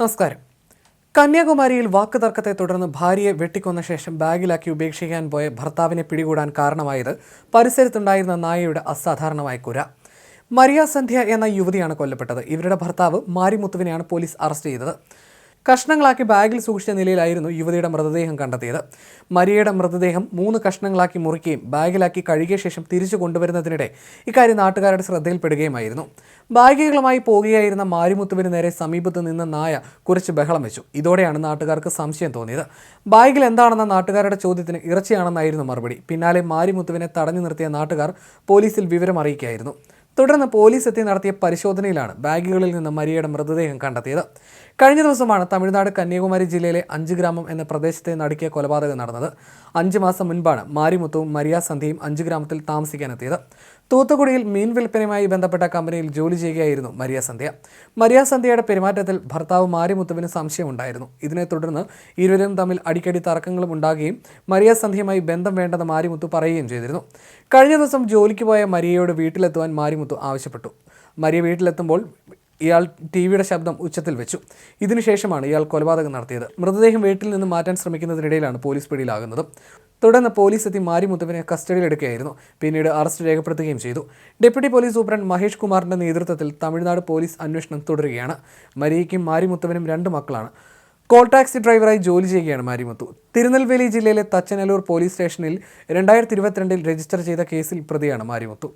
നമസ്കാരം. കന്യാകുമാരിയിൽ വാക്കുതർക്കത്തെ തുടർന്ന് ഭാര്യയെ വെട്ടിക്കൊന്ന ശേഷം ബാഗിലാക്കി ഉപേക്ഷിക്കാൻ പോയ ഭർത്താവിനെ പിടികൂടാൻ കാരണമായത് പരിസരത്തുണ്ടായിരുന്ന നായയുടെ അസാധാരണമായ കുര. മരിയ സന്ധ്യ എന്ന യുവതിയാണ് കൊല്ലപ്പെട്ടത്. ഇവരുടെ ഭർത്താവ് മാരിമുത്തുവിനെയാണ് പോലീസ് അറസ്റ്റ് ചെയ്തത്. കഷ്ണങ്ങളാക്കി ബാഗിൽ സൂക്ഷിച്ച നിലയിലായിരുന്നു യുവതിയുടെ മൃതദേഹം കണ്ടെത്തിയത്. മരിയയുടെ മൃതദേഹം 3 കഷ്ണങ്ങളാക്കി മുറിക്കുകയും ബാഗിലാക്കി കഴുകിയ ശേഷം തിരിച്ചു കൊണ്ടുവരുന്നതിനിടെ ഇക്കാര്യം നാട്ടുകാരുടെ ശ്രദ്ധയിൽപ്പെടുകയുമായിരുന്നു. ബാഗുകളുമായി പോകുകയായിരുന്ന മാരിമുത്തുവിന് നേരെ സമീപത്ത് നിന്ന നായ കുറച്ച് ബഹളം വെച്ചു. ഇതോടെയാണ് നാട്ടുകാർക്ക് സംശയം തോന്നിയത്. ബാഗിൽ എന്താണെന്ന നാട്ടുകാരുടെ ചോദ്യത്തിന് ഇറച്ചിയാണെന്നായിരുന്നു മറുപടി. പിന്നാലെ മാരിമുത്തുവിനെ തടഞ്ഞു നിർത്തിയ നാട്ടുകാർ പോലീസിൽ വിവരം അറിയിക്കുകയായിരുന്നു. തുടർന്ന് പോലീസ് എത്തി നടത്തിയ പരിശോധനയിലാണ് ബാഗുകളിൽ നിന്ന് മരിയയുടെ മൃതദേഹം കണ്ടെത്തിയത്. കഴിഞ്ഞ ദിവസമാണ് തമിഴ്നാട് കന്യാകുമാരി ജില്ലയിലെ 5 ഗ്രാമം എന്ന പ്രദേശത്തെ നടുക്കിയ കൊലപാതകം നടന്നത്. 5 മാസം മുൻപാണ് മാരിമുത്തുവും മരിയ സന്ധ്യയും 5 ഗ്രാമത്തിൽ താമസിക്കാനെത്തിയത്. തൂത്തുക്കുടിയിൽ മീൻ വിൽപ്പനയുമായി ബന്ധപ്പെട്ട കമ്പനിയിൽ ജോലി ചെയ്യുകയായിരുന്നു മരിയ സന്ധ്യ. മരിയ സന്ധ്യയുടെ പെരുമാറ്റത്തിൽ ഭർത്താവ് മാരിമുത്തുവിന് സംശയമുണ്ടായിരുന്നു. ഇതിനെ തുടർന്ന് ഇരുവരും തമ്മിൽ അടിക്കടി തർക്കങ്ങളും ഉണ്ടാകുകയും മരിയ സന്ധ്യയുമായി ബന്ധം വേണ്ടെന്ന് മാരിമുത്തു പറയുകയും ചെയ്തിരുന്നു. കഴിഞ്ഞ ദിവസം ജോലിക്ക് പോയ മരിയയോട് വീട്ടിലെത്തുവാൻ മാരിമുത്തു ആവശ്യപ്പെട്ടു. മരിയ വീട്ടിലെത്തുമ്പോൾ ഇയാൾ ടിവിയുടെ ശബ്ദം ഉച്ചത്തിൽ വെച്ചു. ഇതിനുശേഷമാണ് ഇയാൾ കൊലപാതകം നടത്തിയത്. മൃതദേഹം വീട്ടിൽ നിന്ന് മാറ്റാൻ ശ്രമിക്കുന്നതിനിടയിലാണ് പോലീസ് പിടിയിലാകുന്നത്. തുടർന്ന് പോലീസ് എത്തി മാരിമുത്തുവിനെ കസ്റ്റഡിയിലെടുക്കുകയായിരുന്നു. പിന്നീട് അറസ്റ്റ് രേഖപ്പെടുത്തുകയും ചെയ്തു. ഡെപ്യൂട്ടി പോലീസ് സൂപ്രണ്ട് മഹേഷ് കുമാറിന്റെ നേതൃത്വത്തിൽ തമിഴ്നാട് പോലീസ് അന്വേഷണം തുടരുകയാണ്. മരിയയ്ക്കും മാരിമുത്തുവിനും 2 മക്കളാണ്. കോൾ ടാക്സി ഡ്രൈവറായി ജോലി ചെയ്യുകയാണ് മാരിമുത്തു. തിരുനെൽവേലി ജില്ലയിലെ തച്ചനല്ലൂർ പോലീസ് സ്റ്റേഷനിൽ 2022 രജിസ്റ്റർ ചെയ്ത കേസിൽ പ്രതിയാണ് മാരിമുത്തു.